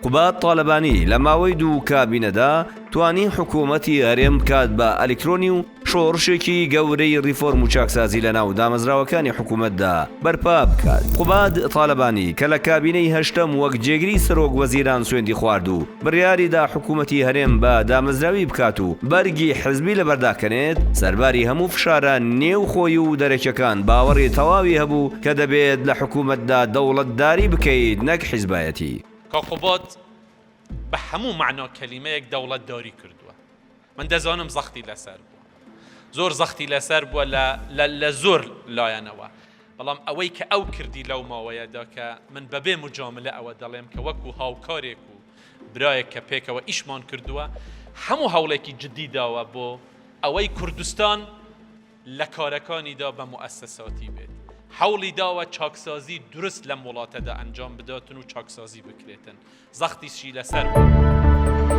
قوباد طالبانی لە ماوەی دوو کابینەدا توانی حکوومەتی هەرێم بکات بە ئەلکترۆنی و شۆڕشێکی گەورەی ریفۆرم و چاکسازی لە ناو دامەزراوەکانی حکوومەتدا بەرپا بکات. قوباد طالبانی کە لە کابینەی هەشتەم وەک جێگری سەرۆک وەزیران سوێندی خوارد و بڕیاریدا حکوومەتی هەرێم بە دامەزراوی بکات و بەرگی حزبی لەبەرداکەنێت، سەرباری هەموو فشارە نێو خۆی و دەرەکیەکان باوەڕی تەواوی هەبوو کە دەبێت لە حکوومەتدا دەوڵەتداری بکەیت نەک حیزبایەتی. کاقوباد بە هەموو معنا کەلیمەیەک دەوڵەتداری کردووە. من دەزانم زەختی لەسەر بووە، زۆر زەختی لەسەر بووە لە زۆر لایەنەوە، بەڵام ئەوەی کە ئەو کردی لەو ماوەیەدا کە من بەبێ مجاملە ئەوە دەڵێم کە وەکو هاوکارێک و برایەک کە پێکەوە ئیشمان کردووە، هەموو هەوڵێکی جدی داوە بۆ ئەوەی کوردستان لە کارەکانیدا بە موئەسسەساتی بێت. حوڵی داوە چاکسازی درست لەم وڵاتەدا ئەنجام بداتن و چاکسازی بکرێتن. زەختیشی لەسەر بوو.